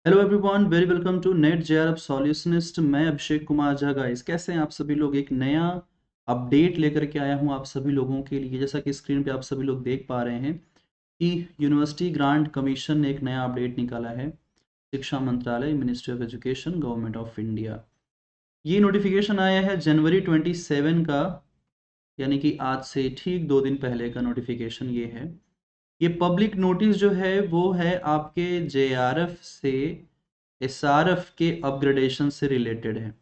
Hello everyone, very welcome to NET JRF solutionist. मैं Abhishek Kumar Jha. Guys, कैसे हैं आप सभी लोग? एक नया अपडेट लेकर के आया हूं आप सभी लोगों के लिए। जैसा कि स्क्रीन पे आप सभी लोग देख पा रहे हैं कि यूनिवर्सिटी ग्रांट कमीशन ने एक नया अपडेट निकाला है। शिक्षा मंत्रालय, ministry of education, government of India. ये नोटिफिकेशन आया है जनवरी 27 का, यानी कि आज से ठीक 2 दिन पहले का नोटिफिकेशन ये है। ये पब्लिक नोटिस जो है वो है आपके जेआरएफ से एसआरएफ के अपग्रेडेशन से रिलेटेड है।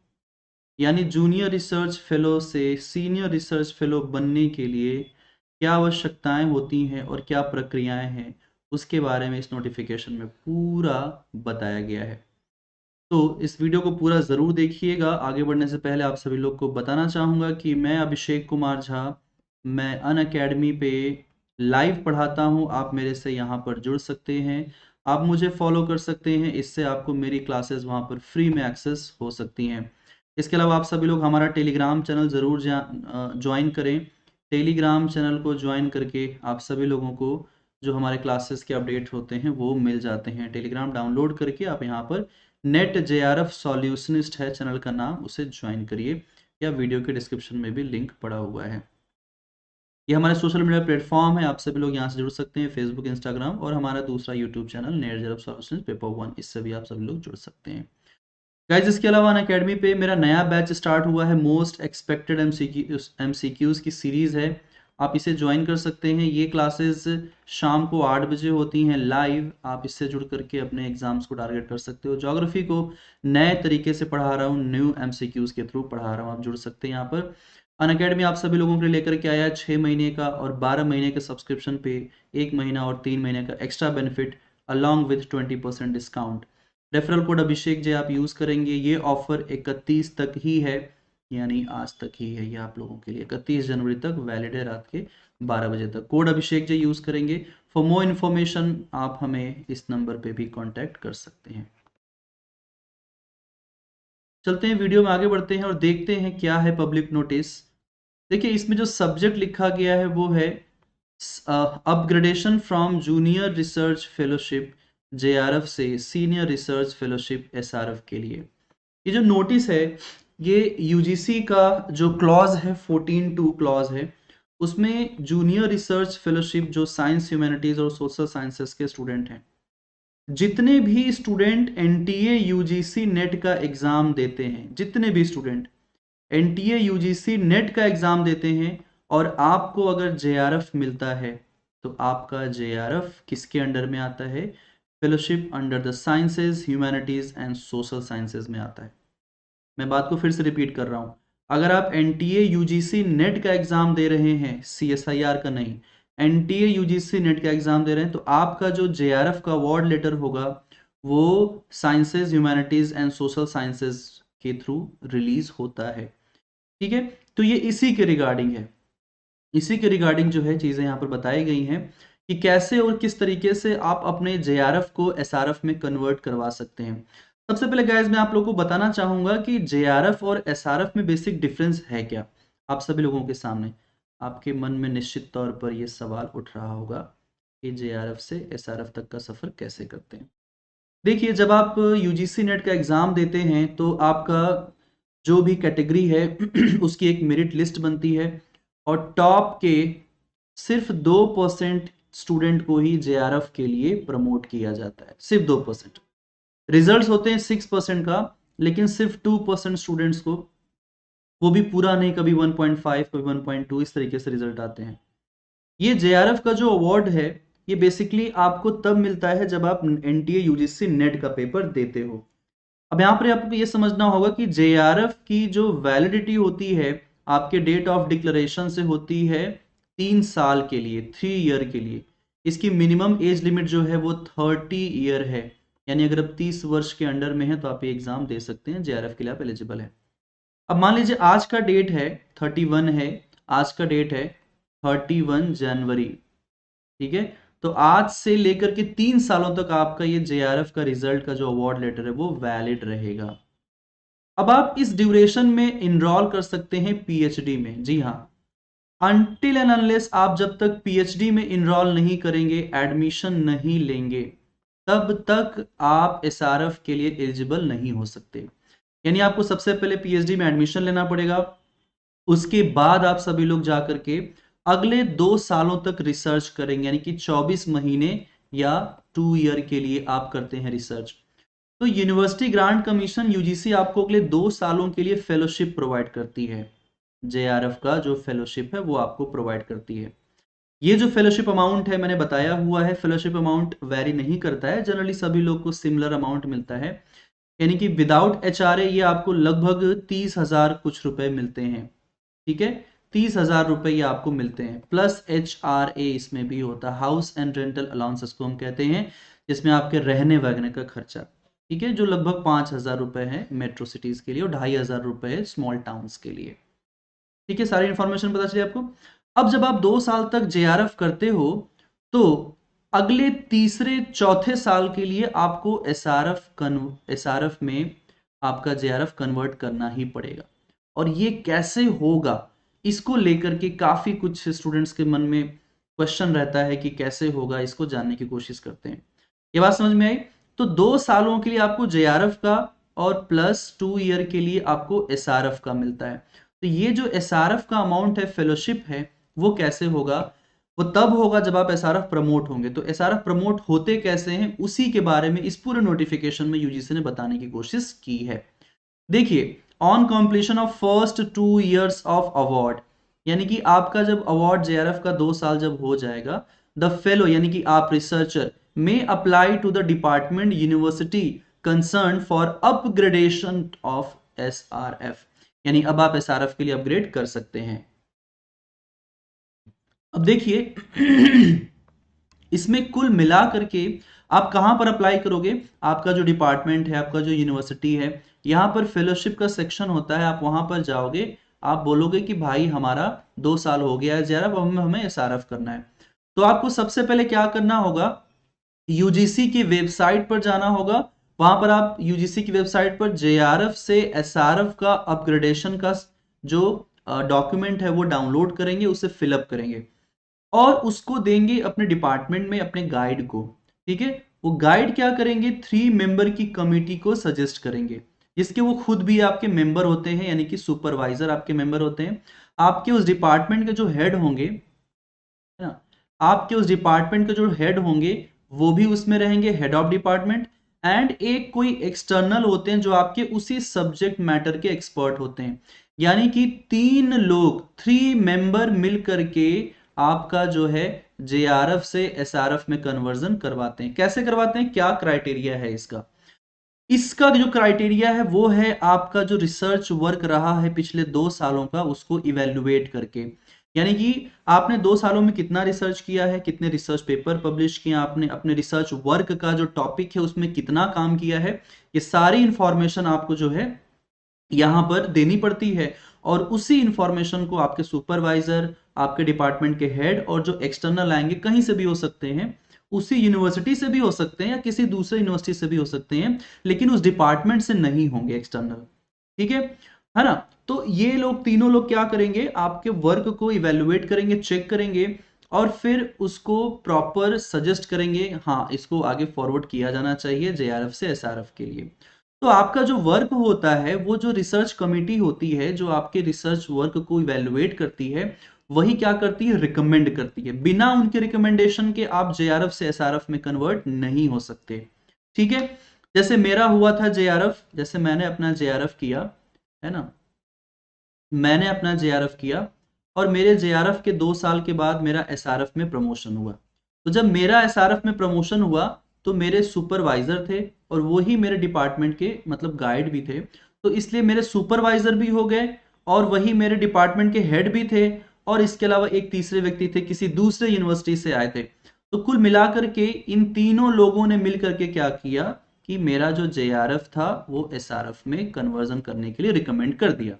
यानी जूनियर रिसर्च फेलो से सीनियर रिसर्च फेलो बनने के लिए क्या आवश्यकताएं होती हैं और क्या प्रक्रियाएं हैं, उसके बारे में इस नोटिफिकेशन में पूरा बताया गया है। तो इस वीडियो को पूरा ज़रूर देखिएगा। आगे बढ़ने से पहले आप सभी लोग को बताना चाहूँगा कि मैं अभिषेक कुमार झा, मैं अनअकैडमी पे लाइव पढ़ाता हूँ। आप मेरे से यहाँ पर जुड़ सकते हैं, आप मुझे फॉलो कर सकते हैं। इससे आपको मेरी क्लासेस वहाँ पर फ्री में एक्सेस हो सकती हैं। इसके अलावा आप सभी लोग हमारा टेलीग्राम चैनल ज़रूर ज्वाइन करें। टेलीग्राम चैनल को ज्वाइन करके आप सभी लोगों को जो हमारे क्लासेस के अपडेट होते हैं वो मिल जाते हैं। टेलीग्राम डाउनलोड करके आप यहाँ पर नेट जेआरएफ सॉल्यूशनिस्ट है चैनल का नाम, उसे ज्वाइन करिए, या वीडियो के डिस्क्रिप्शन में भी लिंक पड़ा हुआ है। ये हमारे सोशल मीडिया प्लेटफॉर्म है, आप सभी लोग यहाँ से जुड़ सकते हैं, फेसबुक, इंस्टाग्राम, और हमारा दूसरा YouTube channel net JRF solutions paper 1, इससे भी आप सभी लोग जुड़ सकते हैं। गाइज, इसके अलावा अनअकैडमी पे मेरा नया बैच स्टार्ट हुआ है। मोस्ट एक्सपेक्टेड एमसीक्यूज की सीरीज है, आप इसे ज्वाइन कर सकते हैं। ये क्लासेस शाम को 8 बजे होती हैं लाइव। आप इससे जुड़ करके अपने एग्जाम्स को टारगेट कर सकते हो। ज्योग्राफी को नए तरीके से पढ़ा रहा हूँ, न्यू एमसीक्यूज के थ्रू पढ़ा रहा हूँ, आप जुड़ सकते हैं यहाँ पर। अनअकैडमी आप सभी लोगों के लिए लेकर के आया है 6 महीने का और 12 महीने के सब्सक्रिप्शन पे 1 महीना और 3 महीने का extra benefit along with 20% discount. Referral code Abhishek ji आप यूज़ करेंगे। ये ऑफर 31 तक ही है, यानी आज तक ही है। ये आप लोगों के लिए 31 जनवरी तक वैलिड है, रात के 12 बजे तक। कोड अभिषेक जी यूज़ करेंगे। फॉर मोर इन्फॉर्मेशन आप हमें इस नंबर पे भी कांटेक्ट कर सकते हैं। चलते हैं, वीडियो में आगे बढ़ते हैं और देखते हैं क्या है पब्लिक नोटिस। देखिए, इसमें जो सब्जेक्ट लिखा गया है वो है upgradation from junior research fellowship JRF से सीनियर रिसर्च फेलोशिप एसआरएफ के लिए। ये जो नोटिस है ये यूजीसी का जो क्लॉज है 14(2) क्लॉज है, उसमें जूनियर रिसर्च फेलोशिप जो साइंस, ह्यूमैनिटीज और सोशल साइंसेस के स्टूडेंट हैं, जितने भी स्टूडेंट एनटीए यूजीसी नेट का एग्जाम देते हैं, जितने भी स्टूडेंट एनटीए यूजीसी नेट का एग्जाम देते हैं और आपको अगर जेआरएफ मिलता है, तो आपका जेआरएफ किसके अंडर में आता है? Fellowship under the sciences, humanities and social sciences में आता है। मैं बात को फिर से रिपीट कर रहा हूं। अगर आप एनटीए यूजीसी नेट का एग्जाम दे रहे हैं, सीएसआईआर का नहीं, एनटीए यूजीसी नेट का एग्जाम दे रहे हैं, तो आपका जो जेआरएफ का अवार्ड लेटर होगा वो sciences, humanities and social sciences के थ्रू रिलीज होता है। ठीक है, तो ये इसी के रिगार्डिंग है। इसी के रिगार्डिंग जो है चीजें यहाँ पर बताई गई हैं कि कैसे और किस तरीके से आप अपने जेआरएफ को एसआरएफ में कन्वर्ट करवा सकते हैं। सबसे पहले गाइज मैं आप लोगों को बताना चाहूंगा कि जेआरएफ और एसआरएफ में बेसिक डिफरेंस है क्या। आप सभी लोगों के सामने आपके मन में निश्चित तौर पर यह सवाल उठ रहा होगा कि जेआरएफ से एसआरएफ तक का सफर कैसे करते हैं। देखिए, जब आप यूजीसी नेट का एग्जाम देते हैं तो आपका जो भी कैटेगरी है उसकी एक मेरिट लिस्ट बनती है और टॉप के सिर्फ 2% स्टूडेंट को ही जेआरएफ के लिए प्रमोट किया जाता है, सिर्फ 2%। रिजल्ट्स होते हैं 6% का, लेकिन सिर्फ 2% स्टूडेंट्स को, वो भी पूरा नहीं, कभी 1.5 कभी 1.2, इस तरीके से रिजल्ट आते हैं। ये जेआरएफ का जो अवार्ड है ये बेसिकली आपको तब मिलता है जब आप एनटीए यूजीसी नेट का पेपर देते हो। अब यहाँ पर आपको ये समझना होगा कि जेआरएफ की जो वैलिडिटी होती है आपके डेट ऑफ डिक्लेरेशन से होती है 3 साल के लिए, 3 ईयर के लिए। इसकी मिनिमम एज लिमिट जो है वो 30 ईयर है, यानी अगर आप 30 वर्ष के अंडर में है तो आप ये एग्जाम दे सकते हैं, जेआरएफ के लिए आप एलिजिबल है। अब मान लीजिए आज का डेट है 31 है, आज का डेट है 31 जनवरी, ठीक है, तो आज से लेकर के 3 सालों तक आपका ये जेआरएफ का रिजल्ट का जो अवार्ड लेटर है वो वैलिड रहेगा। अब आप इस ड्यूरेशन में इनरोल कर सकते हैं पीएचडी में। जी हाँ, अनटिल एंड अनलेस आप जब तक पीएचडी में इनरोल नहीं करेंगे, एडमिशन नहीं लेंगे, तब तक आप एसआरएफ के लिए एलिजिबल नहीं हो सकते। यानी आपको सबसे पहले पीएचडी में एडमिशन लेना पड़ेगा, उसके बाद आप सभी लोग जाकर के अगले 2 सालों तक रिसर्च करेंगे, यानी कि 24 महीने या 2 ईयर के लिए आप करते हैं रिसर्च। तो यूनिवर्सिटी ग्रांट कमीशन यूजीसी आपको अगले 2 सालों के लिए फेलोशिप प्रोवाइड करती है। जेआरएफ का जो फेलोशिप है वो आपको प्रोवाइड करती है। ये जो फेलोशिप अमाउंट है मैंने बताया हुआ है, फेलोशिप अमाउंट वेरी नहीं करता है, जनरली सभी लोग को सिमिलर अमाउंट मिलता है। यानी कि विदाउट एचआरए ये आपको लगभग 30,000 कुछ रुपए मिलते हैं। ठीक है, 30,000 रुपए ये आपको मिलते हैं, प्लस एचआरए इसमें भी होता है, हाउस एंड रेंटल अलाउंस इसको हम कहते हैं, जिसमें आपके रहने वगैरह का खर्चा, ठीक है, जो लगभग 5,000 रुपए है मेट्रो सिटीज के लिए और 2,500 रुपए है स्मॉल टाउन्स के लिए। ठीक है, सारी इंफॉर्मेशन पता चली आपको। अब जब आप 2 साल तक जेआरएफ करते हो तो अगले तीसरे चौथे साल के लिए आपको एसआरएफ में आपका जेआरएफ कन्वर्ट करना ही पड़ेगा। और ये कैसे होगा इसको लेकर के काफी कुछ स्टूडेंट्स के मन में क्वेश्चन रहता है कि कैसे होगा, इसको जानने की कोशिश करते हैं। ये बात समझ में आई? तो 2 सालों के लिए आपको जेआरएफ का और प्लस 2 ईयर के लिए आपको एसआरएफ का मिलता है। तो ये जो एसआरएफ का अमाउंट है, फेलोशिप है, वो कैसे होगा? वो तब होगा जब आप एसआरएफ प्रमोट होंगे। तो एसआरएफ प्रमोट होते कैसे हैं, उसी के बारे में इस पूरे नोटिफिकेशन में यूजीसी ने बताने की कोशिश की है। देखिए, on completion of first 2 years of award, यानी कि आपका जब अवार्ड जेआरएफ का 2 साल जब हो जाएगा, द फेलो यानी कि आप रिसर्चर में apply to the department university concern for upgradation of SRF, यानी अब आप एसआरएफ के लिए अपग्रेड कर सकते हैं। अब देखिए इसमें कुल मिला करके आप कहां पर अप्लाई करोगे? आपका जो डिपार्टमेंट है, आपका जो यूनिवर्सिटी है, यहां पर फेलोशिप का सेक्शन होता है, आप वहां पर जाओगे, आप बोलोगे कि भाई हमारा 2 साल हो गया है जेआरएफ, अब हमें एसआरएफ करना है। तो आपको सबसे पहले क्या करना होगा, यूजीसी की वेबसाइट पर जाना होगा। वहां पर आप यूजीसी की वेबसाइट पर जेआरएफ से एसआरएफ का अपग्रेडेशन का जो डॉक्यूमेंट है वो डाउनलोड करेंगे, उसे फिलअप करेंगे और उसको देंगे अपने डिपार्टमेंट में अपने गाइड को। ठीक है, वो गाइड क्या करेंगे, 3 मेंबर की कमेटी को सजेस्ट करेंगे, जिसके वो खुद भी आपके मेंबर होते हैं, यानी कि सुपरवाइजर आपके मेंबर होते हैं। आपके उस डिपार्टमेंट के जो हेड होंगे, है ना, आपके उस डिपार्टमेंट के जो हेड होंगे वो भी उसमें रहेंगे, हेड ऑफ डिपार्टमेंट, एंड एक कोई एक्सटर्नल होते हैं जो आपके उसी सब्जेक्ट मैटर के एक्सपर्ट होते हैं। यानी कि 3 लोग, 3 मेंबर मिल करके आपका जो है जेआरएफ से एसआरएफ में कन्वर्जन करवाते हैं। कैसे करवाते हैं, क्या क्राइटेरिया है इसका? इसका जो क्राइटेरिया है वो है आपका जो रिसर्च वर्क रहा है पिछले 2 सालों का, उसको इवेल्युएट करके। यानी कि आपने 2 सालों में कितना रिसर्च किया है, कितने रिसर्च पेपर पब्लिश किए आपने, अपने रिसर्च वर्क का जो टॉपिक है उसमें कितना काम किया है, ये सारी इंफॉर्मेशन आपको जो है यहां पर देनी पड़ती है। और उसी इंफॉर्मेशन को आपके सुपरवाइजर, आपके डिपार्टमेंट के हेड और जो एक्सटर्नल आएंगे, कहीं से भी हो सकते हैं, उसी यूनिवर्सिटी से भी हो सकते हैं या किसी दूसरे यूनिवर्सिटी से भी हो सकते हैं, लेकिन उस डिपार्टमेंट से नहीं होंगे एक्सटर्नल। ठीक है ना? तो ये लोग, 3 लोग क्या करेंगे, आपके वर्क को इवेल्युएट करेंगे, चेक करेंगे और फिर उसको प्रॉपर सजेस्ट करेंगे, हाँ इसको आगे फॉरवर्ड किया जाना चाहिए जेआरएफ से एसआरएफ के लिए। तो आपका जो वर्क होता है, वो जो रिसर्च कमेटी होती है जो आपके रिसर्च वर्क को इवेल्युएट करती है, वही क्या करती है, रिकमेंड करती है। बिना उनके रिकमेंडेशन के आप जेआरएफ से एसआरएफ में कन्वर्ट नहीं हो सकते। ठीक है, जैसे मेरा हुआ था जेआरएफ, जैसे मैंने अपना जेआरएफ किया, है ना, मैंने अपना जेआरएफ किया और मेरे जेआरएफ के 2 साल के बाद मेरा एसआरएफ में प्रमोशन हुआ। तो जब मेरा एसआरएफ में प्रमोशन हुआ तो मेरे सुपरवाइजर थे और वो ही मेरे डिपार्टमेंट के मतलब गाइड भी थे, तो इसलिए मेरे सुपरवाइजर भी हो गए और वही मेरे डिपार्टमेंट के हेड भी थे, और इसके अलावा एक तीसरे व्यक्ति थे, किसी दूसरे यूनिवर्सिटी से आए थे। तो कुल मिलाकर के इन 3 लोगों ने मिलकर के क्या किया कि मेरा जो जेआरएफ था वो एसआरएफ में कन्वर्जन करने के लिए रिकमेंड कर दिया।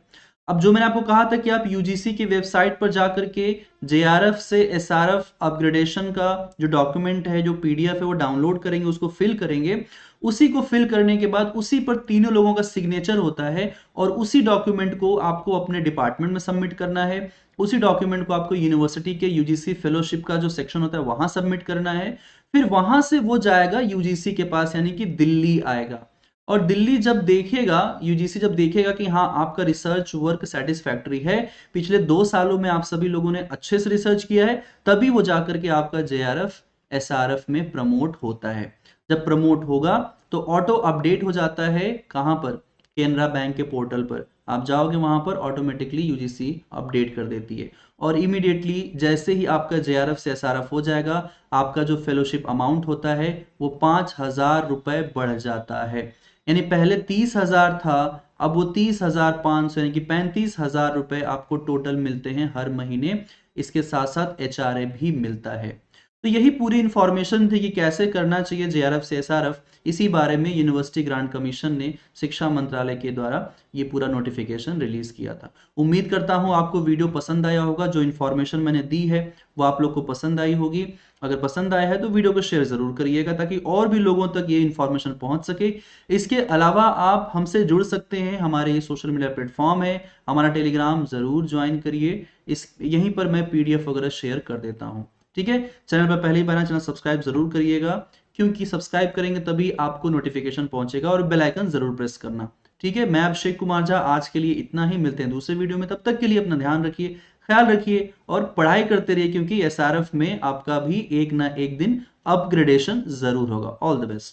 अब जो मैंने आपको कहा था कि आप यूजीसी की वेबसाइट पर जाकर के जेआरएफ से एसआरएफ अपग्रेडेशन का जो डॉक्यूमेंट है, जो पीडीएफ है, वो डाउनलोड करेंगे, उसको फिल करेंगे। उसी को फिल करने के बाद उसी पर 3 लोगों का सिग्नेचर होता है और उसी डॉक्यूमेंट को आपको अपने डिपार्टमेंट में सबमिट करना है। उसी डॉक्यूमेंट को आपको यूनिवर्सिटी के यूजीसी फेलोशिप का जो सेक्शन होता है वहां सबमिट करना है। फिर वहां से वो जाएगा यूजीसी के पास, यानी कि दिल्ली आएगा। और दिल्ली जब देखेगा, यूजीसी जब देखेगा कि हाँ आपका रिसर्च वर्क सेटिस्फैक्टरी है, पिछले 2 सालों में आप सभी लोगों ने अच्छे से रिसर्च किया है, तभी वो जाकर के आपका जेआरएफ एसआरएफ में प्रमोट होता है। जब प्रमोट होगा तो ऑटो अपडेट हो जाता है, कहां पर, केनरा बैंक के पोर्टल पर आप जाओगे, वहां पर ऑटोमेटिकली यूजीसी अपडेट कर देती है। और इमीडिएटली जैसे ही आपका जेआरएफ से एसआरएफ हो जाएगा, आपका जो फेलोशिप अमाउंट होता है वो 5,000 रुपए बढ़ जाता है। यानी पहले 30,000 था, अब वो 30,500 यानी कि 35,000 रुपए आपको टोटल मिलते हैं हर महीने। इसके साथ साथ एचआरए भी मिलता है। तो यही पूरी इंफॉर्मेशन थी कि कैसे करना चाहिए जेआरएफ से एसआरएफ। इसी बारे में यूनिवर्सिटी ग्रांट कमीशन ने शिक्षा मंत्रालय के द्वारा ये पूरा नोटिफिकेशन रिलीज किया था। उम्मीद करता हूं आपको वीडियो पसंद आया होगा, जो इन्फॉर्मेशन मैंने दी है वो आप लोग को पसंद आई होगी। अगर पसंद आया है तो वीडियो को शेयर जरूर करिएगा, ताकि और भी लोगों तक ये इन्फॉर्मेशन पहुंच सके। इसके अलावा आप हमसे जुड़ सकते हैं, हमारे ये सोशल मीडिया प्लेटफॉर्म है, हमारा टेलीग्राम जरूर ज्वाइन करिए। यहीं पर मैं पीडीएफ वगैरह शेयर कर देता हूँ। ठीक है, चैनल पर पहली बार चैनल सब्सक्राइब जरूर करिएगा, क्योंकि सब्सक्राइब करेंगे तभी आपको नोटिफिकेशन पहुंचेगा, और बेल आइकन जरूर प्रेस करना। ठीक है, मैं अभिषेक कुमार झा, आज के लिए इतना ही, मिलते हैं दूसरे वीडियो में। तब तक के लिए अपना ध्यान रखिए, ख्याल रखिए और पढ़ाई करते रहिए, क्योंकि एसआरएफ में आपका भी एक ना एक दिन अपग्रेडेशन जरूर होगा। All the best.